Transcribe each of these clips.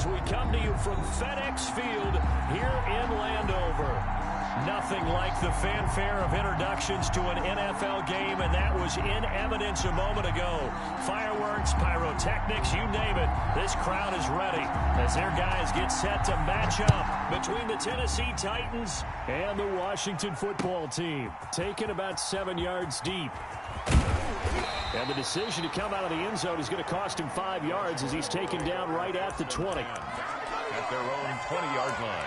as we come to you from FedEx Field here in Landover. Nothing like the fanfare of introductions to an NFL game, and that was in evidence a moment ago. Fireworks, pyrotechnics, you name it. This crowd is ready as their guys get set to match up between the Tennessee Titans and the Washington football team. Taken about 7 yards deep. And the decision to come out of the end zone is going to cost him 5 yards as he's taken down right at the 20. At their own 20-yard line.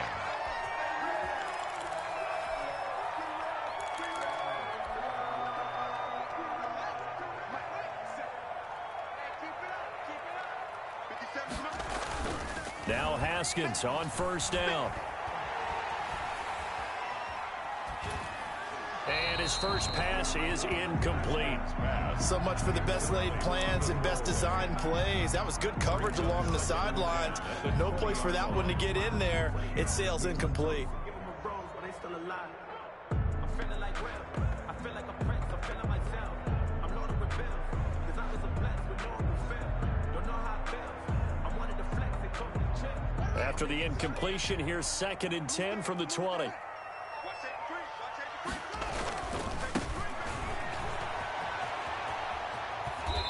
Now Haskins on first down. And his first pass is incomplete. So much for the best laid plans and best designed plays. That was good coverage along the sidelines. No place for that one to get in there. It sails incomplete. After the incompletion, here's 2nd and 10 from the 20.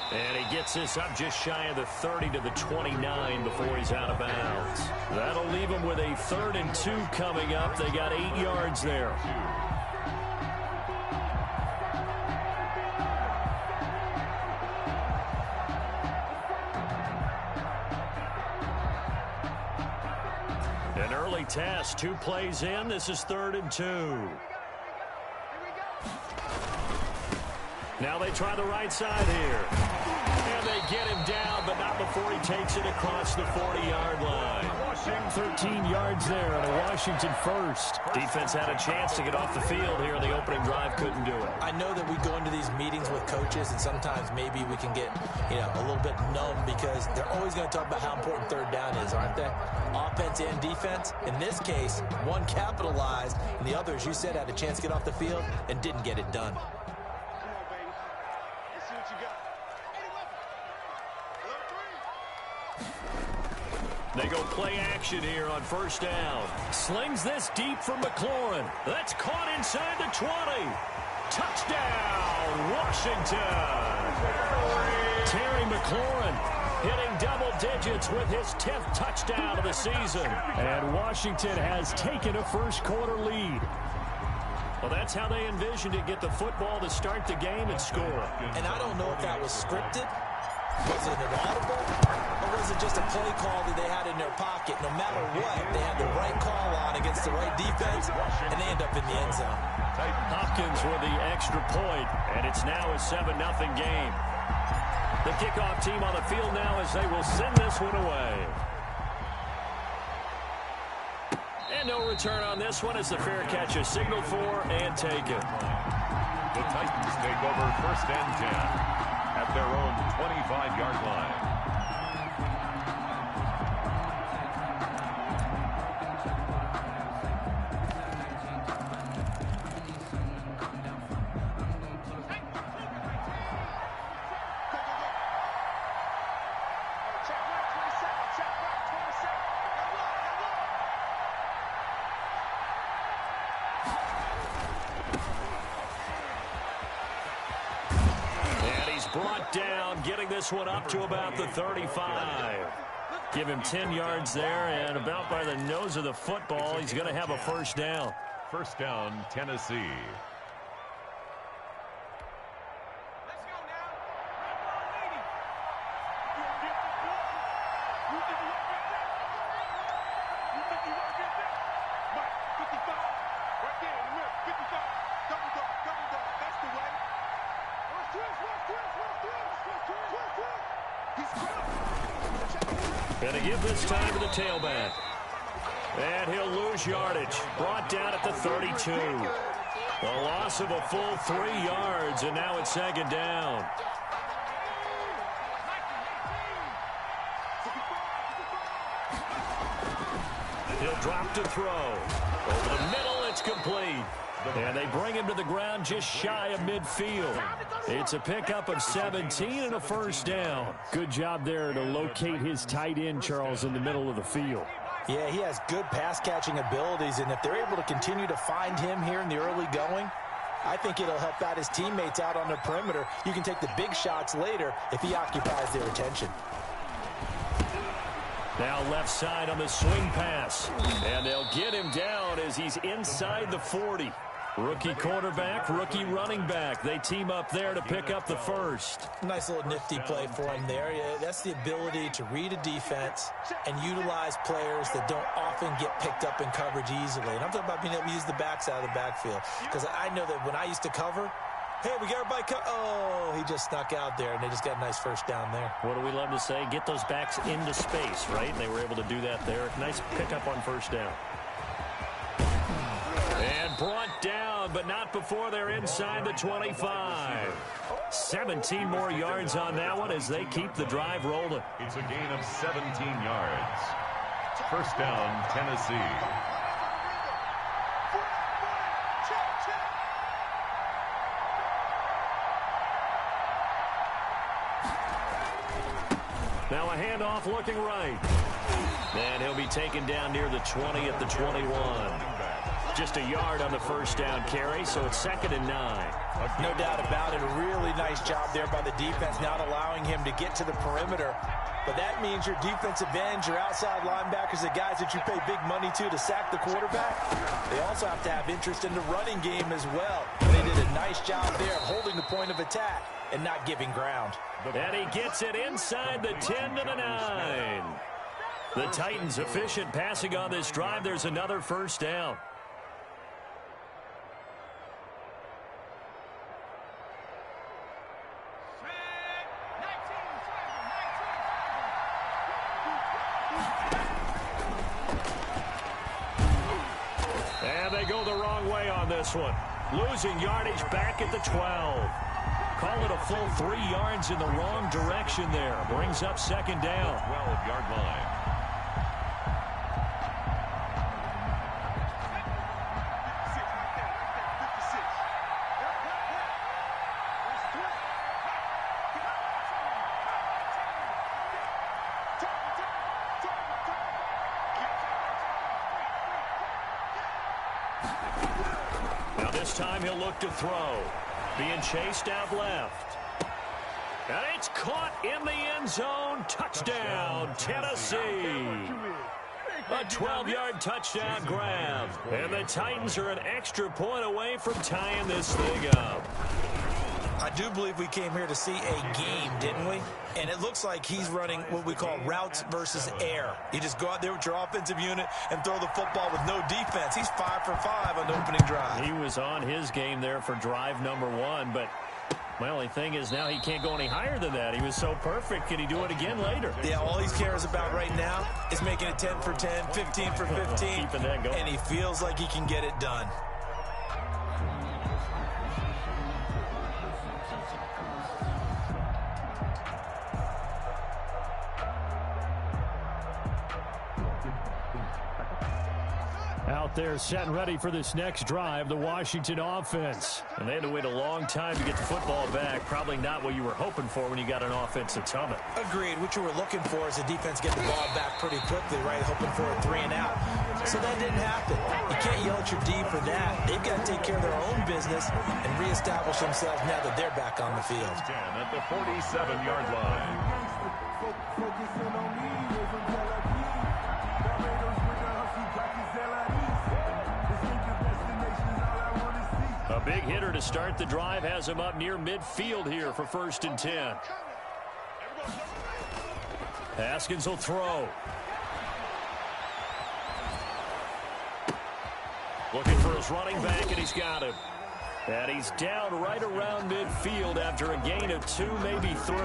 And he gets this up just shy of the 30 to the 29 before he's out of bounds. That'll leave him with a 3rd and 2 coming up. They got 8 yards there. An early test, 2 plays in. This is 3rd and 2. Now they try the right side here. And they get him down, but not before he takes it across the 40-yard line. 13 yards there on a Washington first. Defense had a chance to get off the field here in the opening drive, couldn't do it. I know that we go into these meetings with coaches, and sometimes maybe we can get, a little bit numb because they're always going to talk about how important 3rd down is, aren't they? Offense and defense. In this case, one capitalized, and the other, as you said, had a chance to get off the field and didn't get it done. They go play action here on first down. Slings this deep from McLaurin. That's caught inside the 20. Touchdown, Washington. Terry McLaurin hitting double digits with his 10th touchdown of the season. And Washington has taken a first-quarter lead. Well, that's how they envisioned it, get the football to start the game and score. And I don't know if that was scripted. Was it an audible? Or was it just a play call that they had in their pocket? No matter what, they had the right call on against the right defense, and they end up in the end zone. Hopkins with the extra point, and it's now a 7-0 game. The kickoff team on the field now as they will send this one away. And no return on this one as the fair catch is signaled for and taken. The Titans take over 1st and 10 at their own 25-yard line. Brought down, getting this one up to about the 35. Give him 10 yards there, and about by the nose of the football, he's going to have a first down. First down, Tennessee. Going to give this time to the tailback. And he'll lose yardage. Brought down at the 32. A loss of a full 3 yards, and now it's 2nd down. He'll drop to throw. Over the middle, it's complete. And they bring him to the ground just shy of midfield. It's a pickup of 17 and a first down. Good job there to locate his tight end, Charles, in the middle of the field. Yeah, he has good pass-catching abilities, and if they're able to continue to find him here in the early going, I think it'll help out his teammates out on the perimeter. You can take the big shots later if he occupies their attention. Now left side on the swing pass. And they'll get him down as he's inside the 40. Rookie quarterback, rookie running back. They team up there to pick up the first. Nice little nifty play for him there. Yeah, that's the ability to read a defense and utilize players that don't often get picked up in coverage easily. And I'm talking about being able to use the backside of the backfield. Because I know that when I used to cover, hey, we got everybody oh, he just snuck out there, and they just got a nice first down there. What do we love to say? Get those backs into space, right? And they were able to do that there. Nice pickup on first down. And brought down, but not before they're inside the 25. 17 more yards on that one as they keep the drive rolling. It's a gain of 17 yards. First down, Tennessee. Now a handoff looking right. And he'll be taken down near the 20 at the 21. Just a yard on the first down carry, so it's 2nd and 9. No doubt about it. A really nice job there by the defense, not allowing him to get to the perimeter. But that means your defensive ends, your outside linebackers, the guys that you pay big money to sack the quarterback, they also have to have interest in the running game as well. They did a nice job there of holding the point of attack and not giving ground. And he gets it inside the 10 to the 9. The Titans efficient passing on this drive. There's another first down. And they go the wrong way on this one. Losing yardage back at the 12. Call it a full 3 yards in the wrong direction there. Brings up 2nd down. 12-yard line. Now this time he'll look to throw. Being chased out left. And it's caught in the end zone. Touchdown, Tennessee. A 12-yard touchdown grab. And the Titans are an extra point away from tying this thing up. I do believe we came here to see a game, didn't we? And it looks like he's running what we call routes versus air. You just go out there with your offensive unit and throw the football with no defense. He's 5 for 5 on the opening drive. He was on his game there for drive number 1, but my only thing is now he can't go any higher than that. He was so perfect. Can he do it again later? Yeah, all he cares about right now is making it 10 for 10, 15 for 15. Keeping that going. And he feels like he can get it done. Out there set and ready for this next drive, the Washington offense. And they had to wait a long time to get the football back. Probably not what you were hoping for when you got an offense that's humming. Agreed. What you were looking for is the defense get the ball back pretty quickly, right? Hoping for a 3 and out. So that didn't happen. You can't yell at your D for that. They've got to take care of their own business and reestablish themselves now that they're back on the field. 10 at the 47-yard line. A big hitter to start the drive has him up near midfield here for 1st and 10. Haskins will throw. Looking for his running back, and he's got him. And he's down right around midfield after a gain of 2, maybe 3.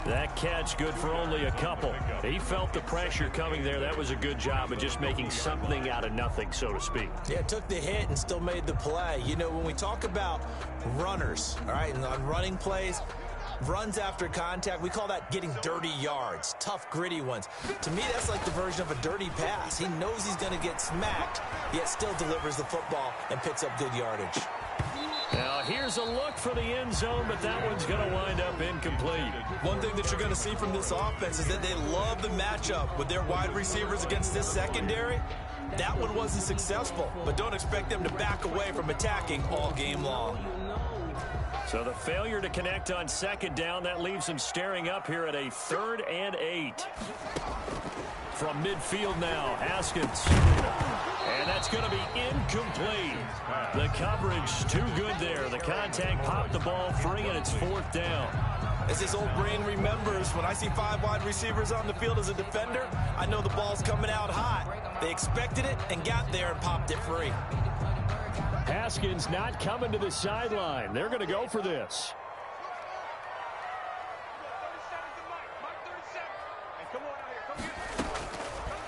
That catch good for only a couple. He felt the pressure coming there. That was a good job of just making something out of nothing, so to speak. Yeah, took the hit and still made the play. You know, when we talk about runners, all right, and on running plays, runs after contact, we call that getting dirty yards, tough, gritty ones. To me, that's like the version of a dirty pass. He knows he's going to get smacked, yet still delivers the football and picks up good yardage. Now, here's a look for the end zone, but that one's going to wind up incomplete. One thing that you're going to see from this offense is that they love the matchup with their wide receivers against this secondary. That one wasn't successful, but don't expect them to back away from attacking all game long. So the failure to connect on second down, that leaves them staring up here at a 3rd and 8. From midfield now, Haskins. And that's going to be incomplete. The coverage too good there. The contact popped the ball free, and it's 4th down. As his old brain remembers, when I see 5 wide receivers on the field as a defender, I know the ball's coming out hot. They expected it and got there and popped it free. Haskins not coming to the sideline. They're going to go for this.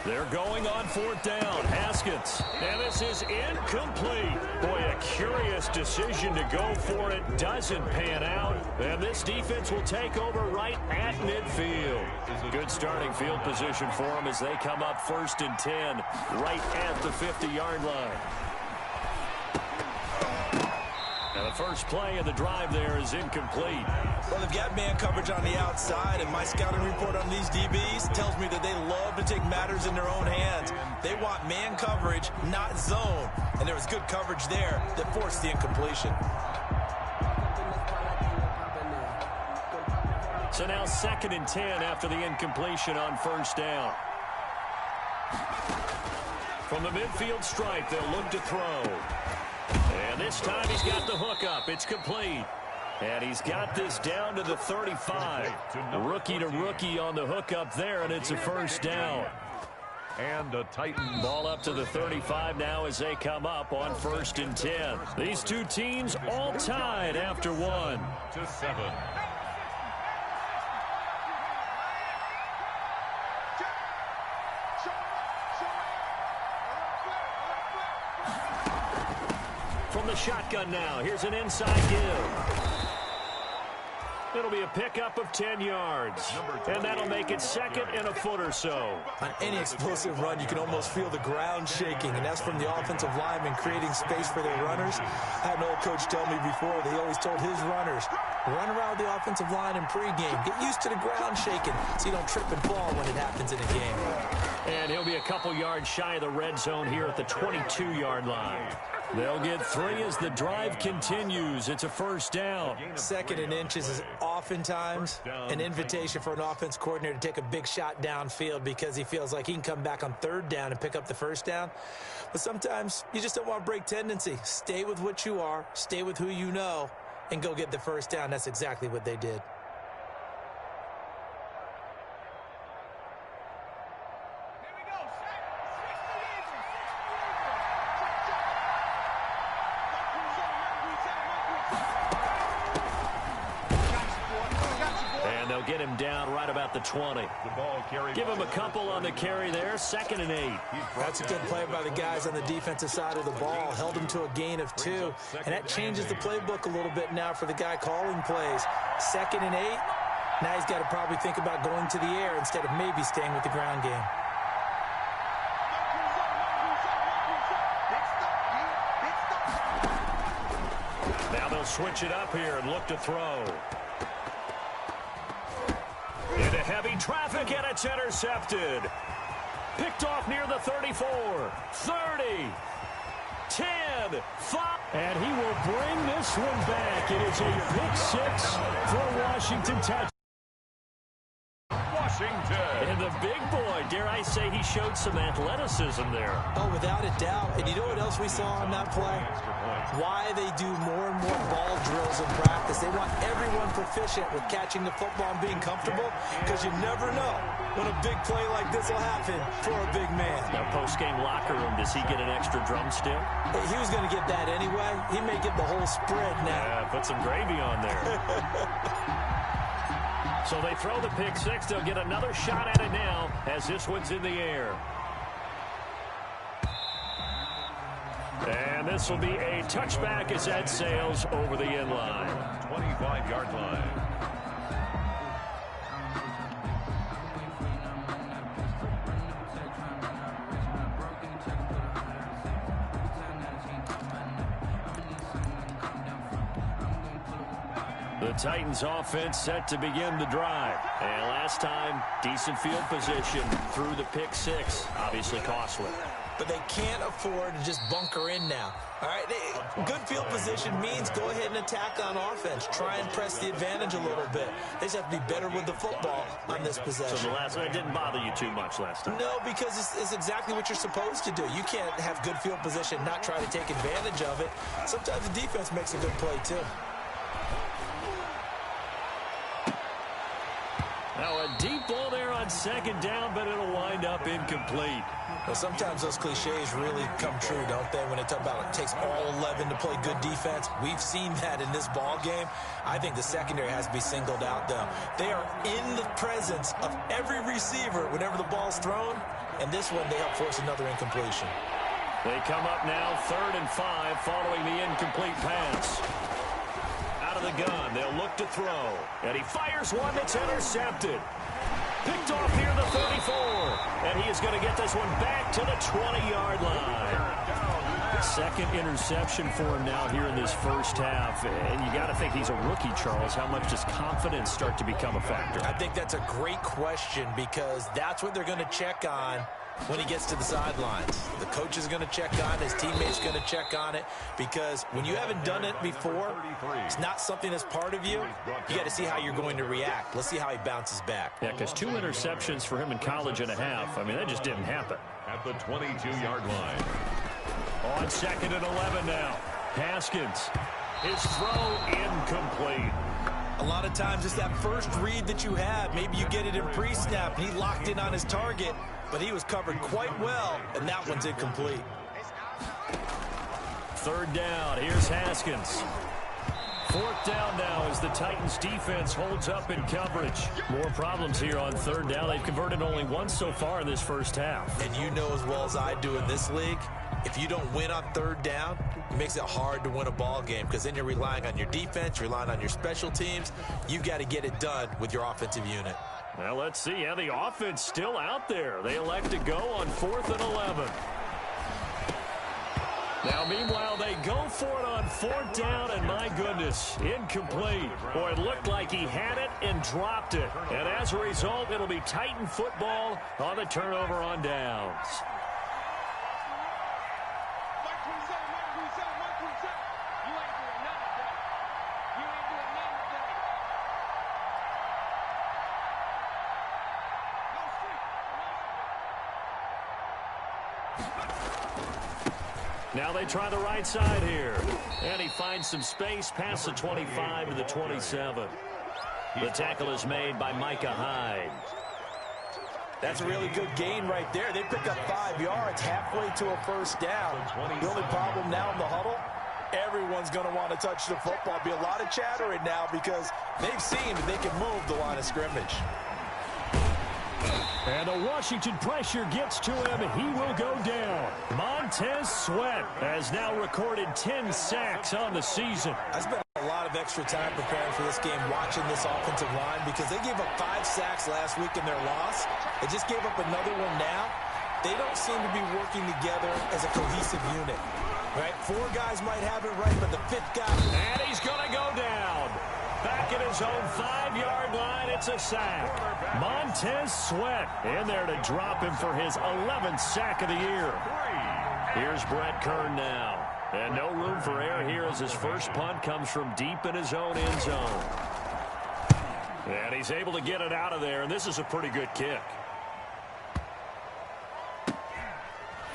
They're going on 4th down. Haskins. And this is incomplete. Boy, a curious decision to go for it. Doesn't pan out. And this defense will take over right at midfield. Good starting field position for them as they come up 1st and 10. Right at the 50-yard line. Now the first play of the drive there is incomplete. Well, they've got man coverage on the outside, and my scouting report on these DBs tells me that they love to take matters in their own hands. They want man coverage, not zone. And there was good coverage there that forced the incompletion. So now 2nd and 10 after the incompletion on 1st down. From the midfield stripe, they'll look to throw. And this time he's got the hook up. It's complete. And he's got this down to the 35. Rookie to rookie on the hook up there, and it's a 1st down. And a Titan ball up to the 35 now as they come up on 1st and 10. These two teams all tied after 1. to 7. From the shotgun now, here's an inside give. It'll be a pickup of 10 yards, and that'll make it 2nd and a foot or so. On any explosive run, you can almost feel the ground shaking, and that's from the offensive linemen creating space for their runners. I had an old coach tell me before, they always told his runners, run around the offensive line in pregame. Get used to the ground shaking so you don't trip and fall when it happens in a game. And he'll be a couple yards shy of the red zone here at the 22-yard line. They'll get 3 as the drive continues. It's a 1st down. 2nd and inches is oftentimes an invitation for an offense coordinator to take a big shot downfield because he feels like he can come back on 3rd down and pick up the 1st down. But sometimes you just don't want to break tendency. Stay with what you are, stay with who you know, and go get the 1st down. That's exactly what they did. Get him down right about the 20. Give him a couple on the carry there. 2nd and 8. That's a good play by the guys on the defensive side of the ball. Held him to a gain of 2. And that changes the playbook a little bit now for the guy calling plays. 2nd and 8. Now he's got to probably think about going to the air instead of maybe staying with the ground game. Now they'll switch it up here and look to throw. Into heavy traffic, and it's intercepted. Picked off near the 34, 30, 10, 5. And he will bring this one back. It is a pick 6 for Washington touchdown. And the big boy, dare I say, he showed some athleticism there. Oh, without a doubt. And you know what else we saw on that play? Why they do more and more ball drills in practice. They want everyone proficient with catching the football and being comfortable, because you never know when a big play like this will happen for a big man. Now, post-game locker room, does he get an extra drumstick? He was going to get that anyway. He may get the whole spread now. Yeah, put some gravy on there. So they throw the pick 6. They'll get another shot at it now as this one's in the air. And this will be a touchback as that sails over the end line. 25-yard line. The Titans offense set to begin the drive. And last time, decent field position through the pick six. Obviously costly. But they can't afford to just bunker in now. All right, good field position means go ahead and attack on offense. Try and press the advantage a little bit. They just have to be better with the football on this possession. So the last one didn't bother you too much last time? No, because it's exactly what you're supposed to do. You can't have good field position, not try to take advantage of it. Sometimes the defense makes a good play, too. Now a deep ball there on second down, but it'll wind up incomplete. Well, sometimes those cliches really come true, don't they? When they talk about it takes all 11 to play good defense. We've seen that in this ball game. I think the secondary has to be singled out, though. They are in the presence of every receiver whenever the ball's thrown, and this one they help force another incompletion. They come up now 3rd and 5 following the incomplete pass. Out of the gun, they'll look to throw. And he fires one that's intercepted. Picked off near the 34. And he is going to get this one back to the 20-yard line. Second interception for him now here in this first half. And you got to think he's a rookie, Charles. How much does confidence start to become a factor? I think that's a great question because that's what they're going to check on when he gets to the sidelines. The coach is going to check on it. His teammate's going to check on it because when you haven't done it before, it's not something that's part of you. You got to see how you're going to react. Let's see how he bounces back. Yeah, because 2 interceptions for him in college and a half. I mean, that just didn't happen. At the 22-yard line. On 2nd and 11 now. Haskins. His throw incomplete. A lot of times it's that first read that you have. Maybe you get it in pre-snap, and he locked in on his target, but he was covered quite well, and that one's incomplete. 3rd down. Here's Haskins. 4th down now as the Titans defense holds up in coverage. More problems here on 3rd down. They've converted only once so far in this first half. And you know as well as I do in this league, if you don't win on 3rd down, it makes it hard to win a ball game because then you're relying on your defense, you're relying on your special teams. You've got to get it done with your offensive unit. Well, let's see. Yeah, the offense still out there. They elect to go on 4th and 11. Now, meanwhile, they go for it on 4th down, and my goodness, incomplete. Boy, it looked like he had it and dropped it. And as a result, it'll be Titan football on the turnover on downs. Now they try the right side here. And he finds some space past the 25 to the 27. The tackle is made by Micah Hyde. That's a really good gain right there. They pick up 5 yards halfway to a first down. The only problem now in the huddle, everyone's going to want to touch the football. Be a lot of chattering now because they've seen that they can move the line of scrimmage. And the Washington pressure gets to him. He will go down. Montez Sweat has now recorded 10 sacks on the season. I spent a lot of extra time preparing for this game, watching this offensive line, because they gave up 5 sacks last week in their loss. They just gave up another one now. They don't seem to be working together as a cohesive unit. Right? 4 guys might have it right, but the 5th guy... And he's going to go down. Back at his own 5-yard line, it's a sack. Montez Sweat in there to drop him for his 11th sack of the year. Here's Brett Kern now. And no room for error here as his first punt comes from deep in his own end zone. And he's able to get it out of there, and this is a pretty good kick.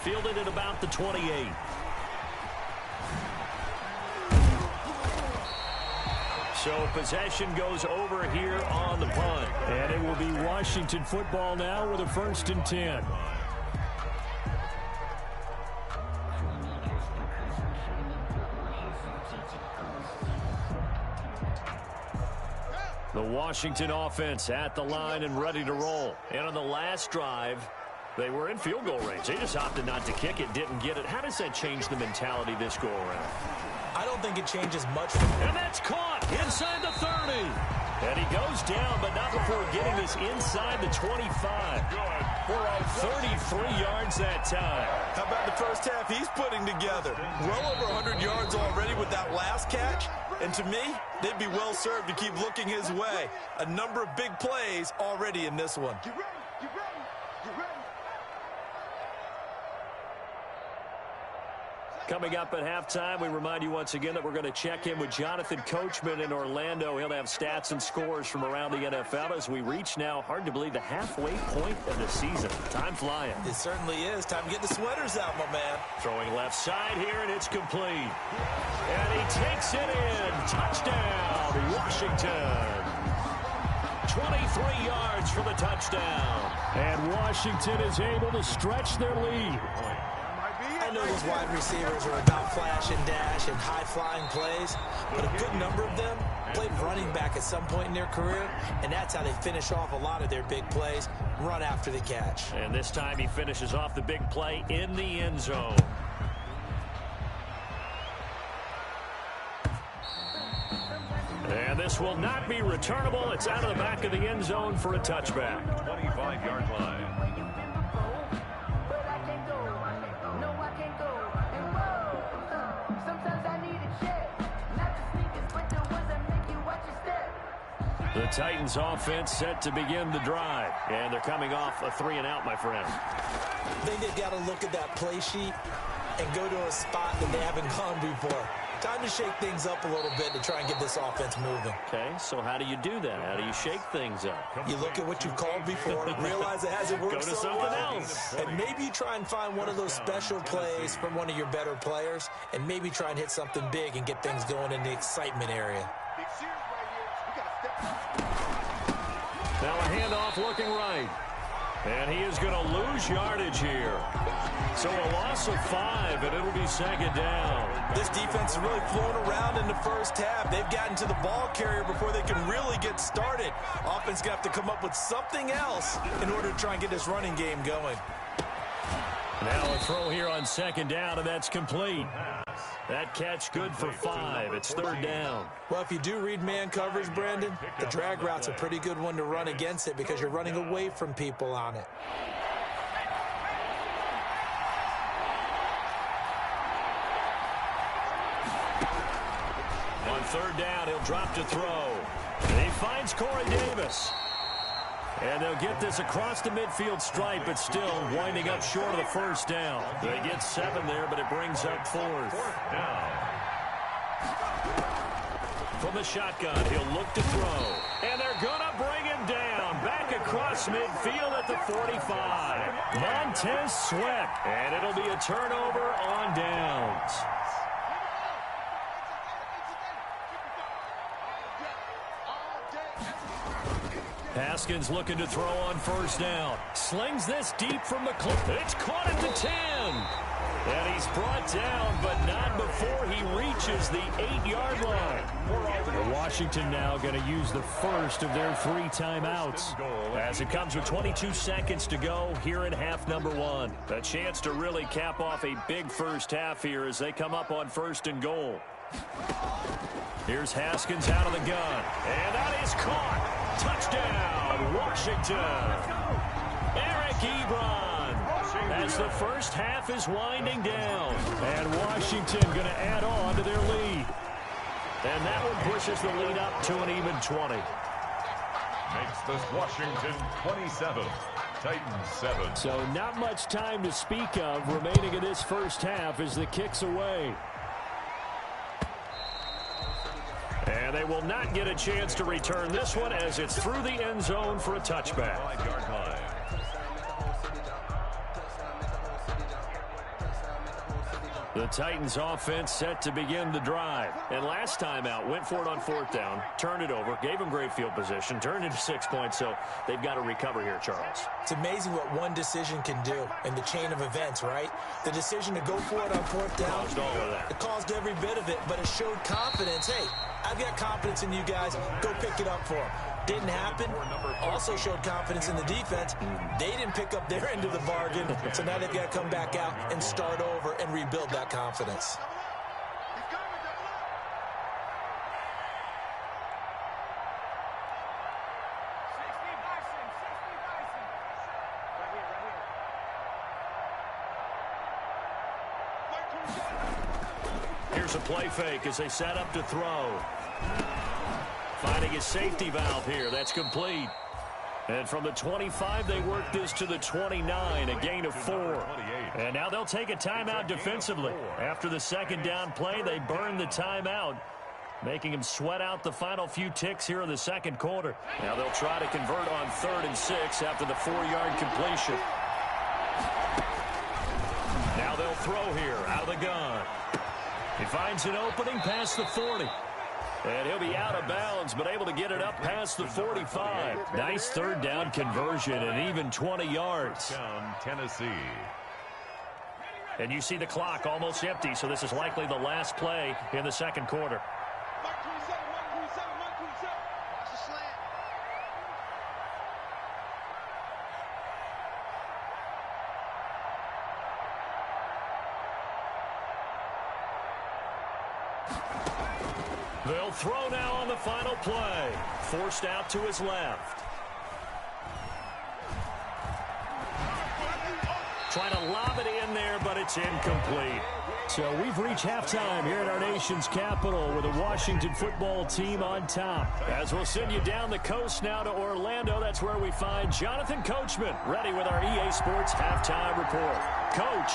Fielded at about the 28. So possession goes over here on the punt. And it will be Washington football now with a 1st and 10. The Washington offense at the line and ready to roll. And on the last drive, they were in field goal range. They just opted not to kick it, didn't get it. How does that change the mentality this go around? I don't think it changes much. And that's caught inside the 30. And he goes down, but not before getting this inside the 25. We're on 33 yards that time. How about the first half he's putting together? Well over 100 yards already with that last catch. And to me, they'd be well served to keep looking his way. A number of big plays already in this one. Get ready, get ready, get ready. Coming up at halftime, we remind you once again that we're going to check in with Jonathan Coachman in Orlando. He'll have stats and scores from around the NFL as we reach now, hard to believe, the halfway point of the season. Time flying. It certainly is. Time to get the sweaters out, my man. Throwing left side here, and it's complete. And he takes it in. Touchdown, Washington. 23 yards for the touchdown. And Washington is able to stretch their lead. I know these wide receivers are about flash and dash and high-flying plays, but a good number of them played running back at some point in their career, and that's how they finish off a lot of their big plays, run after the catch. And this time he finishes off the big play in the end zone. And this will not be returnable. It's out of the back of the end zone for a touchback. 25-yard line. The Titans offense set to begin the drive. And they're coming off a 3-and-out, my friend. I think they've got to look at that play sheet and go to a spot that they haven't gone before. Time to shake things up a little bit to try and get this offense moving. Okay, so how do you do that? How do you shake things up? You look at what you've called before, realize it hasn't worked Go to so something well, else. and maybe you try and find one of those special plays from one of your better players, and maybe try and hit something big and get things going in the excitement area. Now a handoff looking right. And he is going to lose yardage here. So a loss of 5, and it'll be second down. This defense is really flown around in the first half. They've gotten to the ball carrier before they can really get started. Offense going to have to come up with something else in order to try and get this running game going. Now a throw here on second down, and that's complete. That catch good for 5. It's third down. Well, if you do read man coverage, Brandon, the drag route's a pretty good one to run against it because you're running away from people on it. On third down, he'll drop to throw. And he finds Corey Davis. And they'll get this across the midfield stripe, but still winding up short of the first down. They get 7 there, but it brings up 4th. From the shotgun, he'll look to throw. And they're going to bring him down. Back across midfield at the 45. Montez Sweat. And it'll be a turnover on downs. Haskins looking to throw on first down. Slings this deep from the clip. It's caught at the 10. And he's brought down, but not before he reaches the 8-yard line. Washington now going to use the first of their 3 timeouts. As it comes with 22 seconds to go here in half number 1. A chance to really cap off a big first half here as they come up on 1st and goal. Here's Haskins out of the gun. And that is caught. Touchdown, Washington. Eric Ebron as the first half is winding down. And Washington going to add on to their lead. And that one pushes the lead up to an even 20. Makes this Washington 27, Titans 7. So not much time to speak of remaining in this first half as the kick's away. And they will not get a chance to return this one as it's through the end zone for a touchback. 5-yard line. The Titans offense set to begin the drive. And last time out, went for it on 4th down, turned it over, gave them great field position, turned into 6 points, so they've got to recover here, Charles. It's amazing what one decision can do in the chain of events, right? The decision to go for it on 4th down, Caused all of that. it caused every bit of it, but it showed confidence. Hey, I've got confidence in you guys. Go pick it up for them. Didn't happen. Also showed confidence in the defense. They didn't pick up their end of the bargain, so now they've got to come back out and start over and rebuild that confidence. Here's a play fake as they set up to throw. Finding his safety valve here. That's complete. And from the 25, they work this to the 29, a gain of 4. And now they'll take a timeout defensively. After the second down play, they burn the timeout, making him sweat out the final few ticks here in the second quarter. Now they'll try to convert on 3rd and 6 after the 4-yard completion. Now they'll throw here out of the gun. He finds an opening past the 40. And he'll be out of bounds, but able to get it up past the 45. Nice third down conversion and even 20 yards. Down Tennessee. And you see the clock almost empty, so this is likely the last play in the second quarter. They'll throw now on the final play. Forced out to his left. Trying to lob it in there, but it's incomplete. So we've reached halftime here at our nation's capital with the Washington football team on top. As we'll send you down the coast now to Orlando, that's where we find Jonathan Coachman ready with our EA Sports halftime report. Coach,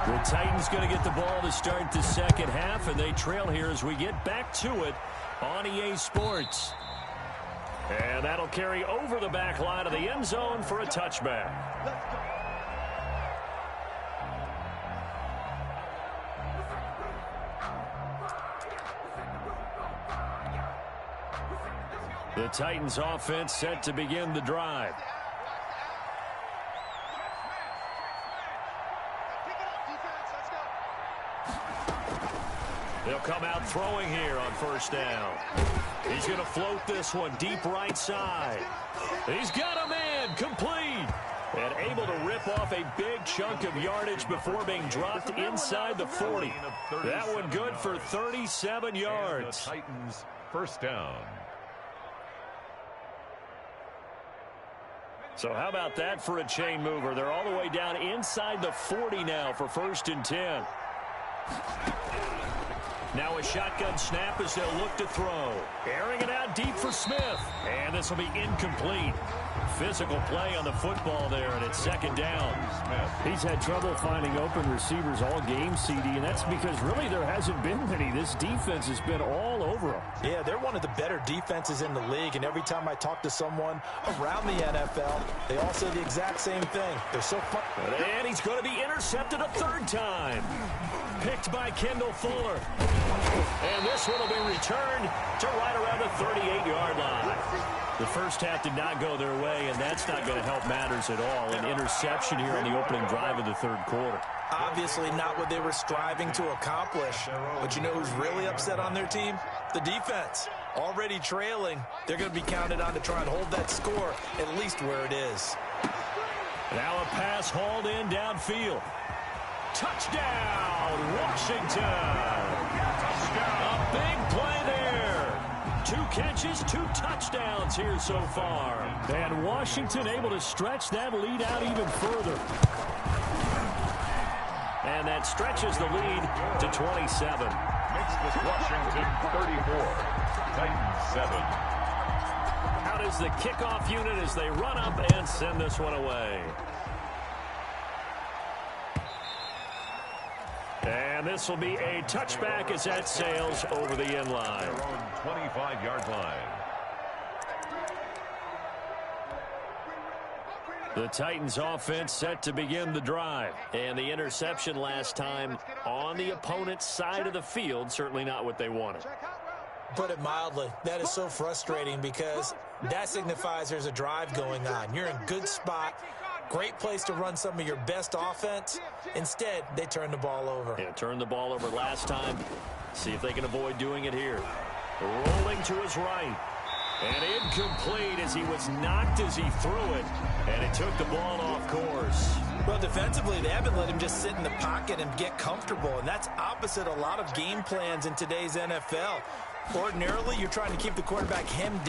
the Titans going to get the ball to start the second half, and they trail here as we get back to it on EA Sports. And that'll carry over the back line of the end zone for a touchback. The Titans offense set to begin the drive. They'll come out throwing here on first down. He's going to float this one deep right side. He's got a man, complete. And able to rip off a big chunk of yardage before being dropped inside the 40. That one good for 37 yards. And the Titans first down. So how about that for a chain mover? They're all the way down inside the 40 now for 1st and 10. Now a shotgun snap as they'll look to throw. Airing it out deep for Smith. And this will be incomplete. Physical play on the football there, and it's second down. He's had trouble finding open receivers all game, CD, and that's because really there hasn't been many. This defense has been all over him. Yeah, they're one of the better defenses in the league, and every time I talk to someone around the NFL, they all say the exact same thing. They're so fun. And he's going to be intercepted a 3rd time. Picked by Kendall Fuller. And this one will be returned to right around the 38-yard line. The first half did not go their way, and that's not going to help matters at all. An interception here on the opening drive of the 3rd quarter. Obviously not what they were striving to accomplish. But you know who's really upset on their team? The defense. Already trailing, they're going to be counted on to try and hold that score at least where it is. Now a pass hauled in downfield. Touchdown, Washington. A big play there. 2 catches, 2 touchdowns here so far. And Washington able to stretch that lead out even further. And that stretches the lead to 27. Makes this Washington 34. Titans 7. Out is the kickoff unit as they run up and send this one away. And this will be a touchback as that sails over the end line. Their own 25-yard line. The Titans offense set to begin the drive. And the interception last time on the opponent's side of the field, certainly not what they wanted. Put it mildly, that is so frustrating because that signifies there's a drive going on. You're in good spot. Great place to run some of your best offense. Instead, they turn the ball over. Yeah, turned the ball over last time. See if they can avoid doing it here. Rolling to his right. And incomplete as he was knocked as he threw it. And it took the ball off course. Well, defensively, they haven't let him just sit in the pocket and get comfortable. And that's opposite a lot of game plans in today's NFL. Ordinarily, you're trying to keep the quarterback hemmed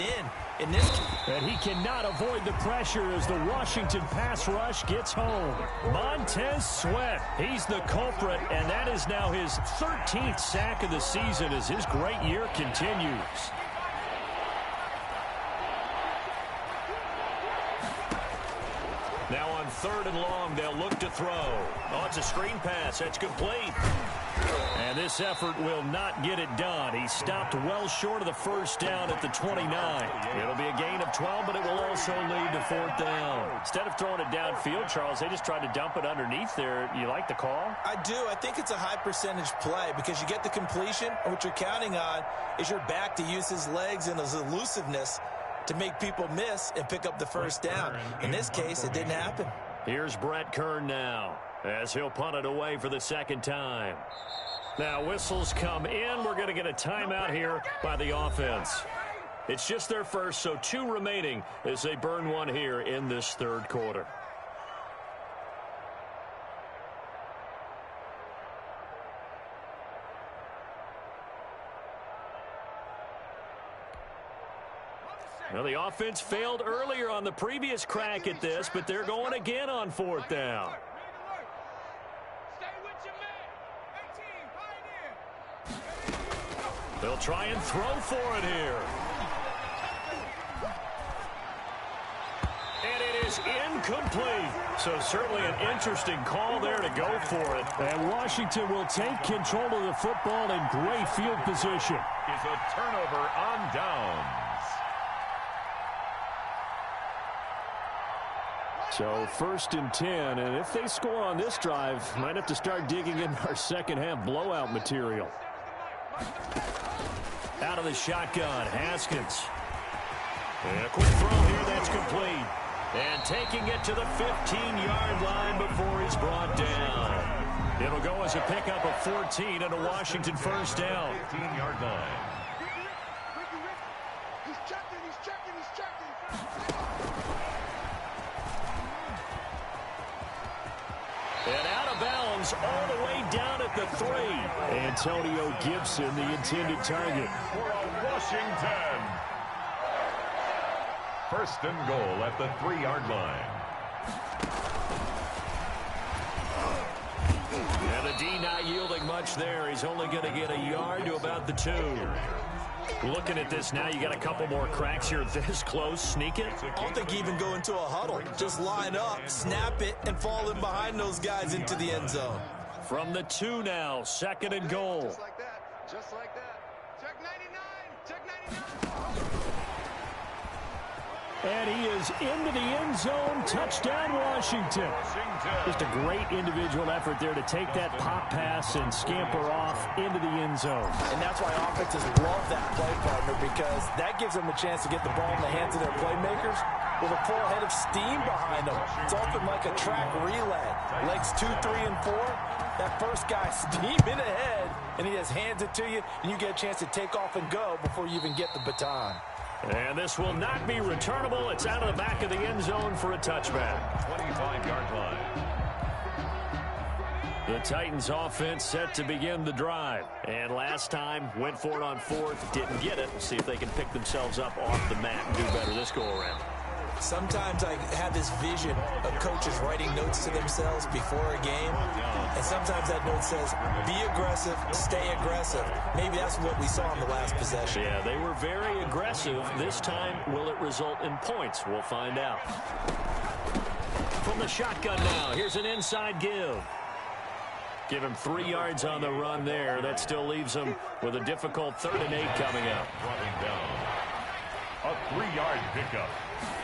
in this case. And he cannot avoid the pressure as the Washington pass rush gets home. Montez Sweat, he's the culprit, and that is now his 13th sack of the season as his great year continues. Now on 3rd and long, they'll look to throw. Oh, it's a screen pass. That's complete. And this effort will not get it done. He stopped well short of the first down at the 29. It'll be a gain of 12, but it will also lead to 4th down. Instead of throwing it downfield, Charles, they just tried to dump it underneath there. You like the call? I do. I think it's a high percentage play because you get the completion, and what you're counting on is your back to use his legs and his elusiveness to make people miss and pick up the first down. In this case, it didn't happen. Here's Brett Kern now as he'll punt it away for the 2nd time. Now whistles come in. We're going to get a timeout here by the offense. It's just their first, so 2 remaining as they burn one here in this 3rd quarter. Well, the offense failed earlier on the previous crack at this, but they're going again on 4th down. They'll try and throw for it here. And it is incomplete. So certainly an interesting call there to go for it. And Washington will take control of the football in great field position. Is a turnover on downs. So 1st and 10, and if they score on this drive, might have to start digging in our second half blowout material. Out of the shotgun, Haskins. And a quick throw here, that's complete. And taking it to the 15-yard line before he's brought down. It'll go as a pickup of 14 and a Washington first down. 15-yard line. He's checking. And out of bounds all the way down at the 3. Antonio Gibson, the intended target. For a Washington. 1st and goal at the 3-yard line. And the D not yielding much there. He's only going to get a yard to about the 2. Looking at this now, you got a couple more cracks here this close. Sneak it. I don't think you even go into a huddle. Just line up, snap it, and fall in behind those guys into the end zone. From the 2 now, 2nd and goal. Just like that. Just like that. Check 99. Check 99. And he is into the end zone. Touchdown, Washington. Just a great individual effort there to take that pop pass and scamper off into the end zone. And that's why offenses love that play, partner, because that gives them a chance to get the ball in the hands of their playmakers with a full head of steam behind them. It's often like a track relay. Legs 2, 3, and 4. That first guy steaming ahead, and he just hands it to you, and you get a chance to take off and go before you even get the baton. And this will not be returnable. It's out of the back of the end zone for a touchback. 25-yard line. The Titans offense set to begin the drive. And last time went for it on 4th, didn't get it. We'll see if they can pick themselves up off the mat and do better this go around. Sometimes I have this vision of coaches writing notes to themselves before a game, and sometimes that note says, be aggressive, stay aggressive. Maybe that's what we saw in the last possession. Yeah, they were very aggressive. This time, will it result in points? We'll find out. From the shotgun now, here's an inside give. Give him 3 yards on the run there. That still leaves him with a difficult 3rd and 8 coming up. Dropping down. A 3-yard pickup.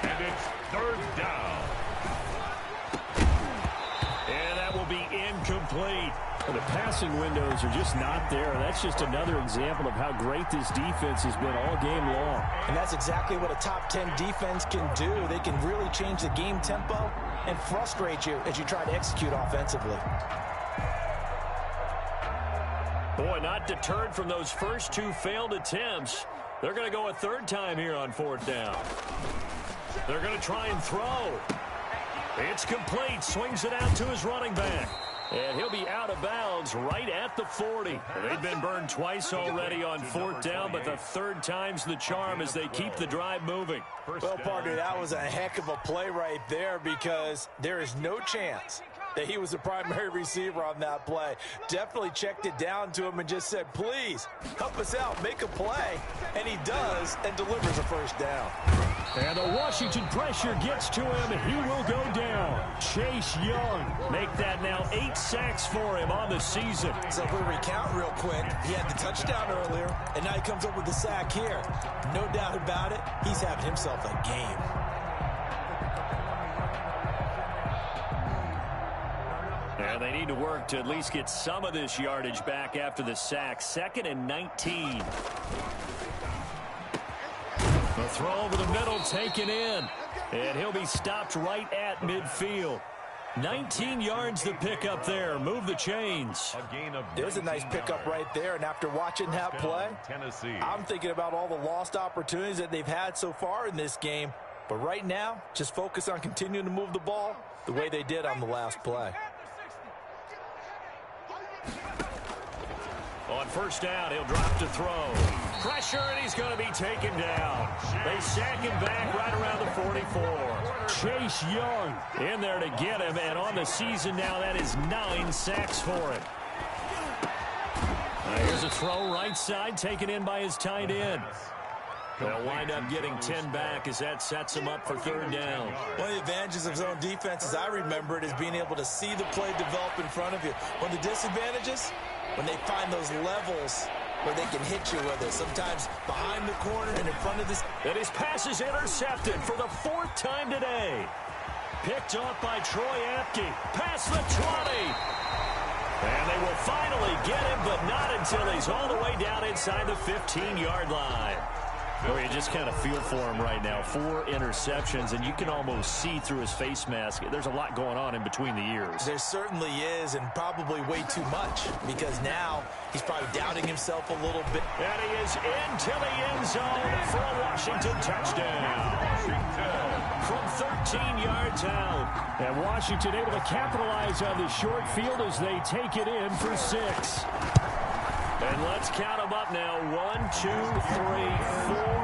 And it's 3rd down. And that will be incomplete. Well, the passing windows are just not there. That's just another example of how great this defense has been all game long. And that's exactly what a top 10 defense can do. They can really change the game tempo and frustrate you as you try to execute offensively. Boy, not deterred from those first 2 failed attempts. They're going to go a 3rd time here on 4th down. They're going to try and throw. It's complete. Swings it out to his running back. And he'll be out of bounds right at the 40. They've been burned twice already on fourth down, but the third time's the charm as they keep the drive moving. Well, partner, that was a heck of a play right there because there is no chance that he was the primary receiver on that play. Definitely checked it down to him and just said, please, help us out, make a play. And he does and delivers a first down. And the Washington pressure gets to him. He will go down. Chase Young. Make that now 8 sacks for him on the season. So if we recount real quick, he had the touchdown earlier, and now he comes up with the sack here. No doubt about it, he's having himself a game. And they need to work to at least get some of this yardage back after the sack. 2nd and 19. The throw over the middle taken in. And he'll be stopped right at midfield. 19 yards to pick up there. Move the chains. There's a nice pickup right there. And after watching that play, I'm thinking about all the lost opportunities that they've had so far in this game. But right now, just focus on continuing to move the ball the way they did on the last play. On first down, he'll drop to throw. Pressure, and he's going to be taken down. They sack him back right around the 44. Chase Young in there to get him, and on the season now, that is 9 sacks for him. Here's a throw right side, taken in by his tight end. They'll wind up getting 10 back as that sets him up for third down. One of the advantages of zone defense, as I remember it, is being able to see the play develop in front of you. One of the disadvantages, when they find those levels where they can hit you with it, sometimes behind the corner and in front of this. And his pass is intercepted for the 4th time today. Picked off by Troy Apke. Past the 20. And they will finally get him, but not until he's all the way down inside the 15-yard line. Well, you just kind of feel for him right now. 4 interceptions, and you can almost see through his face mask. There's a lot going on in between the ears. There certainly is, and probably way too much, because now he's probably doubting himself a little bit. And he is into the end zone for a Washington touchdown. From 13 yards out. And Washington able to capitalize on the short field as they take it in for 6. And let's count them up now. 1, 2, 3, 4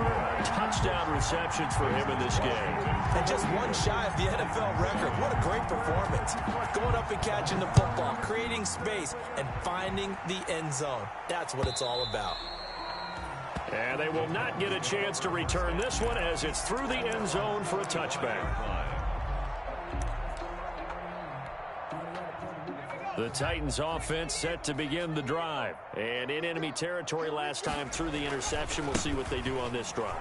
touchdown receptions for him in this game. And just one shy of the NFL record. What a great performance. Going up and catching the football, creating space, and finding the end zone. That's what it's all about. And they will not get a chance to return this one as it's through the end zone for a touchback. The Titans offense set to begin the drive. And in enemy territory last time through the interception. We'll see what they do on this drive.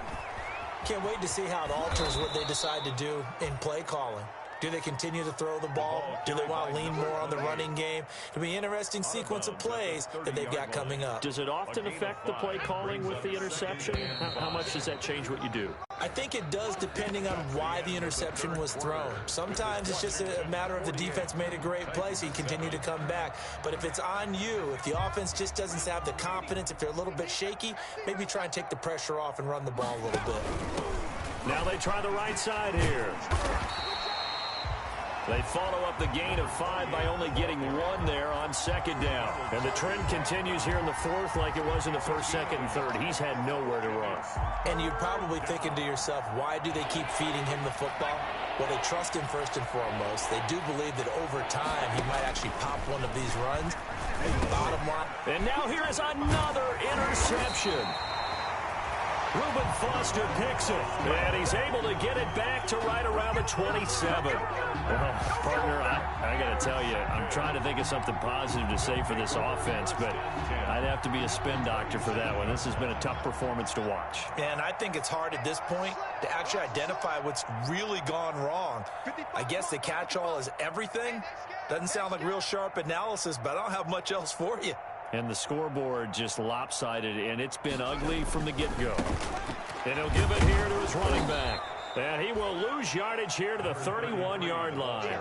Can't wait to see how it alters what they decide to do in play calling. Do they continue to throw the ball? Do they want to lean more on the running game? It'll be an interesting sequence of plays that they've got coming up. Does it often affect the play calling with the interception? How much does that change what you do? I think it does depending on why the interception was thrown. Sometimes it's just a matter of the defense made a great play, so you continue to come back. But if it's on you, if the offense just doesn't have the confidence, if they're a little bit shaky, maybe try and take the pressure off and run the ball a little bit. Now they try the right side here. They follow up the gain of 5 by only getting 1 there on second down. And the trend continues here in the 4th like it was in the 1st, 2nd, and 3rd. He's had nowhere to run. And you're probably thinking to yourself, why do they keep feeding him the football? Well, they trust him first and foremost. They do believe that over time he might actually pop one of these runs. Bottom line. And now here is another interception. Reuben Foster picks it, and he's able to get it back to right around the 27. Well, partner, I got to tell you, I'm trying to think of something positive to say for this offense, but I'd have to be a spin doctor for that one. This has been a tough performance to watch. And I think it's hard at this point to actually identify what's really gone wrong. I guess the catch-all is everything. Doesn't sound like real sharp analysis, but I don't have much else for you. And the scoreboard just lopsided, and it's been ugly from the get-go. And he'll give it here to his running back. And he will lose yardage here to the 31-yard line.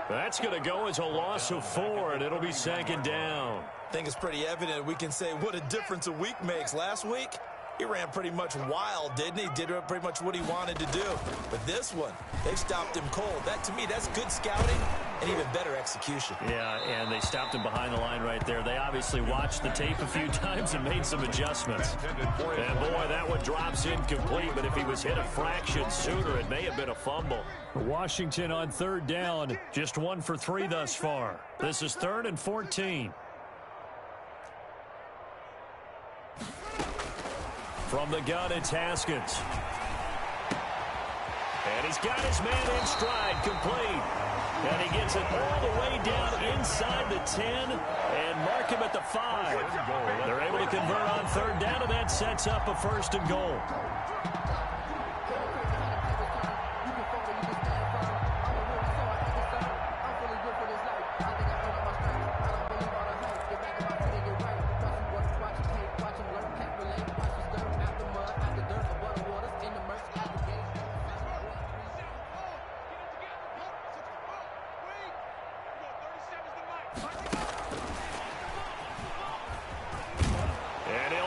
That's going to go as a loss of 4, and it'll be 2nd down. I think it's pretty evident we can say what a difference a week makes. Last week, he ran pretty much wild, didn't he? Did pretty much what he wanted to do. But this one, they've stopped him cold. That, to me, that's good scouting and even better execution. Yeah, and they stopped him behind the line right there. They obviously watched the tape a few times and made some adjustments. And boy, that one drops incomplete, but if he was hit a fraction sooner, it may have been a fumble. Washington on third down, just 1 for 3 thus far. This is 3rd and 14. From the gun, it's Haskins. And he's got his man in stride, complete. And he gets it all the way down inside the 10 and mark him at the 5. They're able to convert on third down, and that sets up a 1st and goal.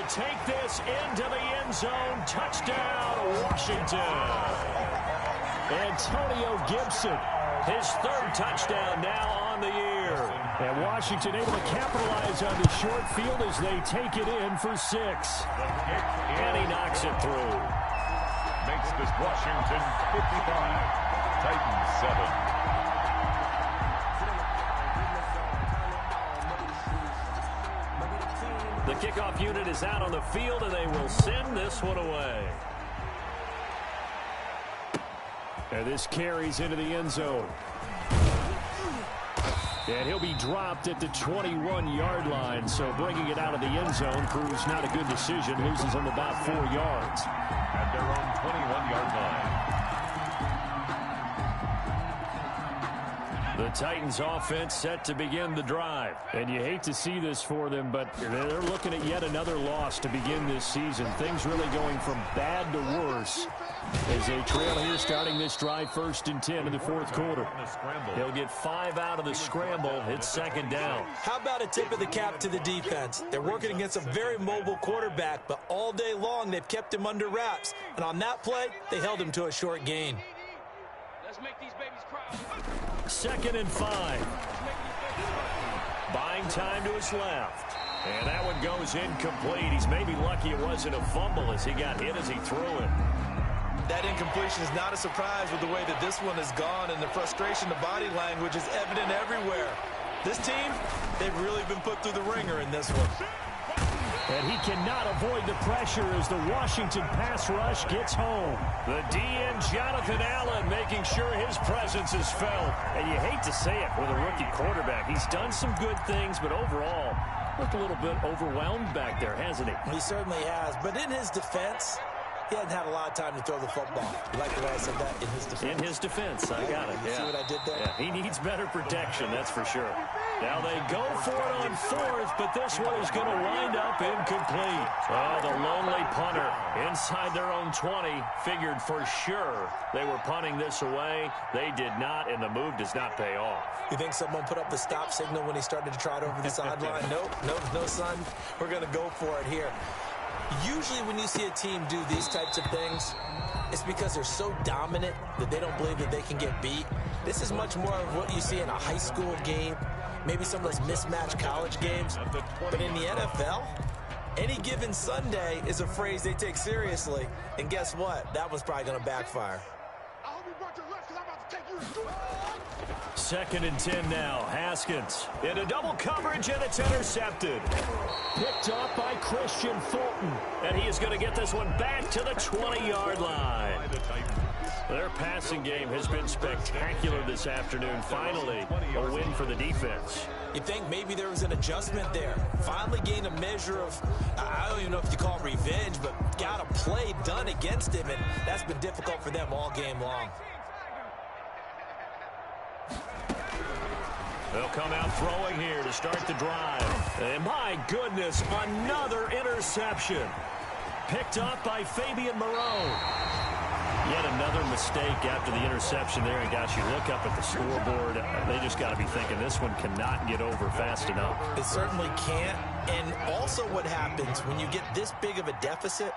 Take this into the end zone. Touchdown, Washington. Antonio Gibson, his 3rd touchdown now on the year. And Washington able to capitalize on the short field as they take it in for 6. And he knocks it through. Makes this Washington 55. Titans 7. The kickoff unit is out on the field, and they will send this one away. And this carries into the end zone. And he'll be dropped at the 21-yard line, so bringing it out of the end zone proves not a good decision. Loses him about 4 yards. At their own 21-yard line. The Titans offense set to begin the drive. And you hate to see this for them, but they're looking at yet another loss to begin this season. Things really going from bad to worse as they trail here starting this drive 1st and 10 in the 4th quarter. He'll get 5 out of the scramble. It's 2nd down. How about a tip of the cap to the defense? They're working against a very mobile quarterback, but all day long they've kept him under wraps. And on that play, they held him to a short gain. Let's make these babies cry. 2nd and 5. Buying time to his left. And that one goes incomplete. He's maybe lucky it wasn't a fumble as he got hit as he threw it. That incompletion is not a surprise with the way that this one has gone, and the frustration, the body language is evident everywhere. This team, they've really been put through the ringer in this one. And he cannot avoid the pressure as the Washington pass rush gets home. The DN, Jonathan Allen, making sure his presence is felt. And you hate to say it with a rookie quarterback. He's done some good things, but overall, looked a little bit overwhelmed back there, hasn't he? He certainly has. But in his defense, he hasn't had a lot of time to throw the football. You like the way I said that? In his defense. In his defense, I got it. You see what I did there? Yeah, he needs better protection, that's for sure. Now they go for it on 4th, but this one is going to wind up incomplete. Oh, the lonely punter inside their own 20 figured for sure they were punting this away. They did not, and the move does not pay off. You think someone put up the stop signal when he started to trot over the sideline? Nope, no, son. We're going to go for it here. Usually when you see a team do these types of things, it's because they're so dominant that they don't believe that they can get beat. This is much more of what you see in a high school game, maybe some of those mismatched college games. But in the NFL, any given Sunday is a phrase they take seriously. And guess what? That one's probably going to backfire. I hope you brought your left because I'm about to take you to do it. 2nd and 10 now. Haskins into double coverage, and it's intercepted. Picked up by Christian Fulton. And he is going to get this one back to the 20-yard line. Their passing game has been spectacular this afternoon. Finally, a win for the defense. You think maybe there was an adjustment there. Finally gained a measure of, I don't even know if you call it revenge, but got a play done against him, and that's been difficult for them all game long. They'll come out throwing here to start the drive. And my goodness, another interception. Picked up by Fabian Moreau. Yet another mistake after the interception there. And gosh, you look up at the scoreboard, they just got to be thinking this one cannot get over fast enough. It certainly can't. And also what happens when you get this big of a deficit,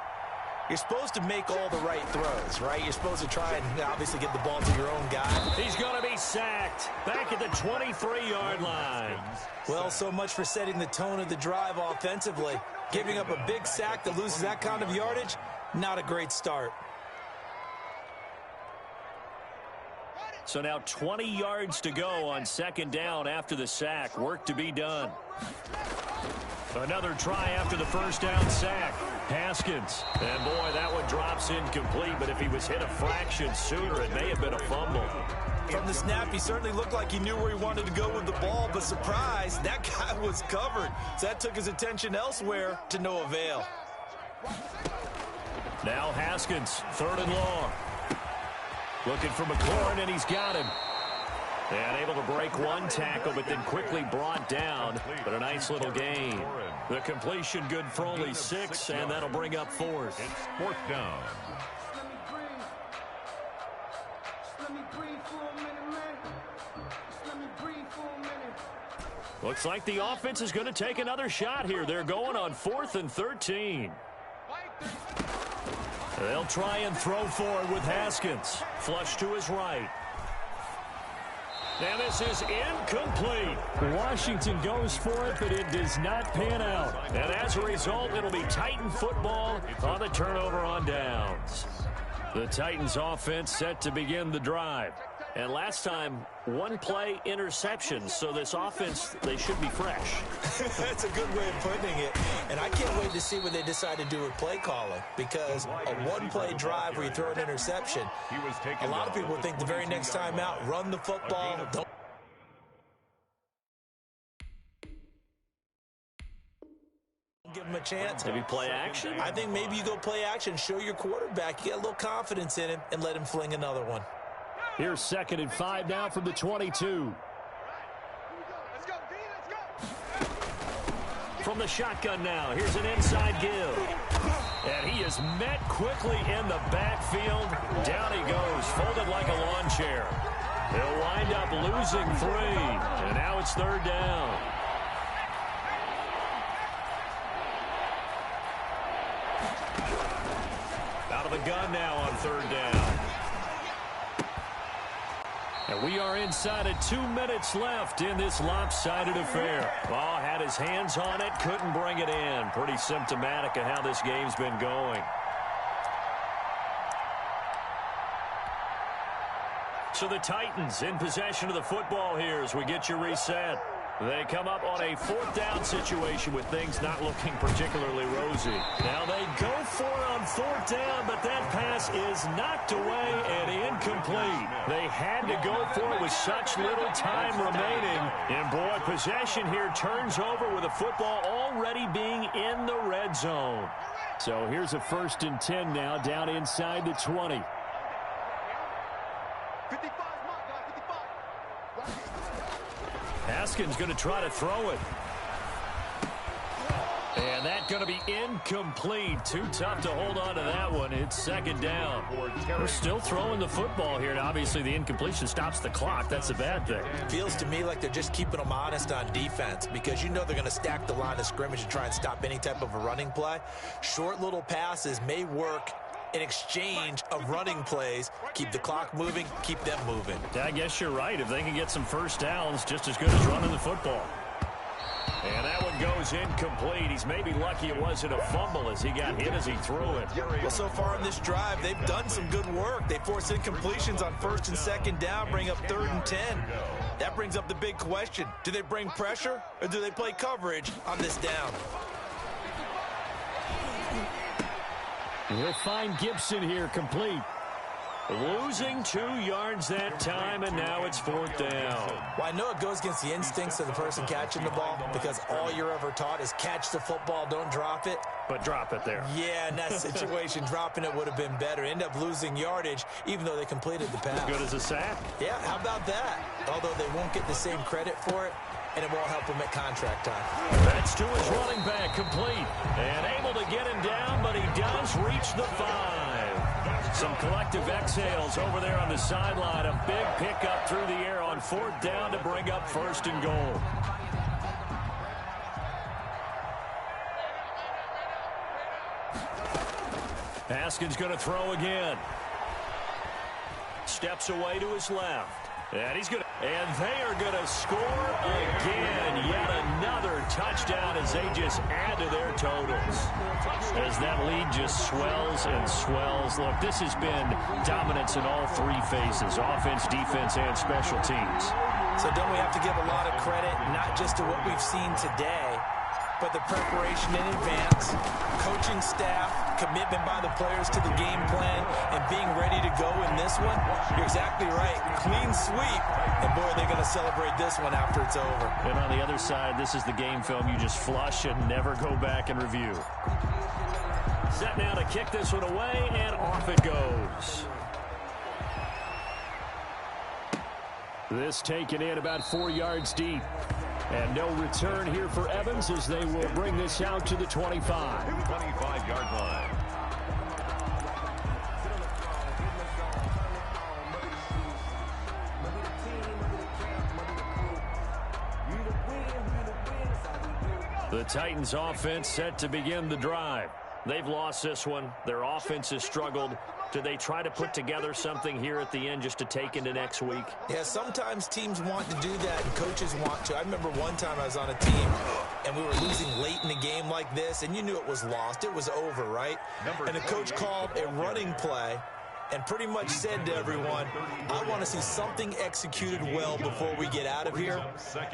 You're supposed to make all the right throws, right? You're supposed to try and obviously get the ball to your own guy. He's going to be sacked back at the 23-yard line. Well, so much for setting the tone of the drive offensively. Giving up a big sack that loses that kind of yardage, not a great start. So now 20 yards to go on second down after the sack. Work to be done. Another try after the first down sack. Haskins. And, boy, that one drops incomplete, but if he was hit a fraction sooner, it may have been a fumble. From the snap, he certainly looked like he knew where he wanted to go with the ball, but surprise, that guy was covered. So that took his attention elsewhere to no avail. Now Haskins, 3rd and long. Looking for McLaurin, and he's got him. And able to break one tackle, but then quickly brought down. But a nice little gain. The completion good for only 6, and that'll bring up 4th. It's 4th down. Looks like the offense is going to take another shot here. They're going on 4th and 13. They'll try and throw forward with Haskins. Flush to his right. And this is incomplete. Washington goes for it, but it does not pan out. And as a result, it'll be Titan football on the turnover on downs. The Titans offense set to begin the drive. And last time, 1-play interception. So this offense, they should be fresh. That's a good way of putting it. And I can't wait to see what they decide to do with play calling. Because a 1-play drive where you throw an interception, a lot of people think the very next time out, run the football. Don't give him a chance. Maybe play action? I think maybe you go play action, show your quarterback, you get a little confidence in him, and let him fling another one. Here's 2nd and 5 now from the 22. Let's go, D, let's go. From the shotgun now, here's an inside give. And he is met quickly in the backfield. Down he goes, folded like a lawn chair. They'll wind up losing 3. And now it's 3rd down. Out of the gun now on 3rd down. And we are inside of 2 minutes left in this lopsided affair. Ball had his hands on it, couldn't bring it in. Pretty symptomatic of how this game's been going. So the Titans in possession of the football here as we get you reset. They come up on a 4th down situation with things not looking particularly rosy. Now they go for it on 4th down, but that pass is knocked away and incomplete. They had to go for it with such little time remaining. And boy, possession here turns over with the football already being in the red zone. So here's a 1st and 10 now, down inside the 20. 55, mark, guy, 55. Haskins going to try to throw it. And that's going to be incomplete. Too tough to hold on to that one. It's 2nd down. We're still throwing the football here, and obviously the incompletion stops the clock. That's a bad thing. Feels to me like they're just keeping them honest on defense because you know they're going to stack the line of scrimmage and try and stop any type of a running play. Short little passes may work in exchange of running plays. Keep the clock moving, keep them moving. I guess you're right. If they can get some first downs, just as good as running the football. And that one goes incomplete. He's maybe lucky it wasn't a fumble as he got hit as he threw it. Well, so far in this drive, they've done some good work. They force incompletions on 1st and 2nd down, bring up 3rd and 10. That brings up the big question. Do they bring pressure or do they play coverage on this down? We'll find Gibson here complete. Losing 2 yards that time, and now it's 4th down. Well, I know it goes against the instincts of the person catching the ball because all you're ever taught is catch the football, don't drop it. But drop it there. Yeah, in that situation, dropping it would have been better. End up losing yardage, even though they completed the pass. Good as a sack. Yeah, how about that? Although they won't get the same credit for it, and it won't help him at contract time. That's to his running back, complete. And able to get him down, but he does reach the 5. Some collective exhales over there on the sideline. A big pickup through the air on 4th down to bring up 1st and goal. Haskins going to throw again. Steps away to his left. And he's going to, and they are going to score again. Yet another touchdown as they just add to their totals. As that lead just swells and swells. Look, this has been dominance in all three phases, offense, defense, and special teams. So don't we have to give a lot of credit, not just to what we've seen today, but the preparation in advance, coaching staff, commitment by the players to the game plan, and being ready to go in this one? You're exactly right. Clean sweep. And, boy, they're going to celebrate this one after it's over. And on the other side, this is the game film you just flush and never go back and review. Set now to kick this one away, and off it goes. This taken in about 4 yards deep. And no return here for Evans as they will bring this out to the 25. 25-yard line. The Titans offense set to begin the drive. They've lost this one. Their offense has struggled. Do they try to put together something here at the end just to take into next week? Yeah, sometimes teams want to do that and coaches want to. I remember one time I was on a team and we were losing late in the game like this, and you knew it was lost. It was over, right? And the coach called a running play and pretty much said to everyone, I want to see something executed well before we get out of here.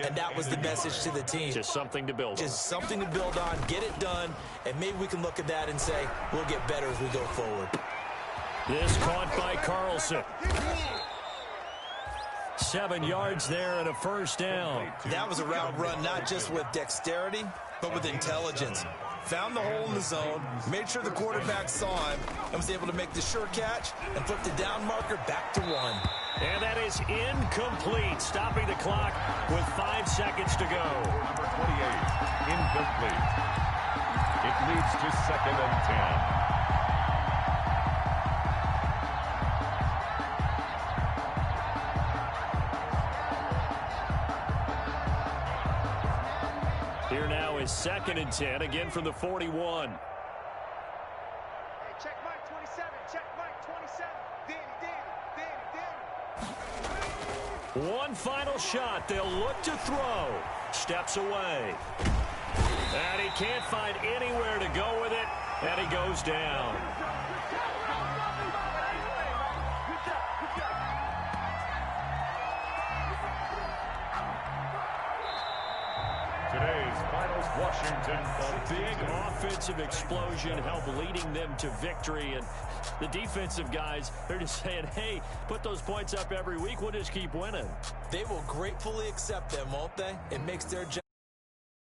And that was the message to the team. Just something to build on. Just something to build on, get it done, and maybe we can look at that and say, we'll get better as we go forward. This caught by Carlson. 7 yards there and a first down. That was a route run not just with dexterity, but with intelligence. Found the hole in the zone, made sure the quarterback saw him, and was able to make the sure catch and flip the down marker back to 1. And that is incomplete, stopping the clock with 5 seconds to go. Number 28, incomplete. It leads to 2nd and 10. Here now is 2nd and 10, again from the 41. Hey, check Mike 27, check Mike 27. Danny. One final shot. They'll look to throw. Steps away. And he can't find anywhere to go with it, and he goes down. Today's finals, Washington. A big offensive explosion helped leading them to victory. And the defensive guys, they're just saying, hey, put those points up every week. We'll just keep winning. They will gratefully accept them, won't they? It makes their job.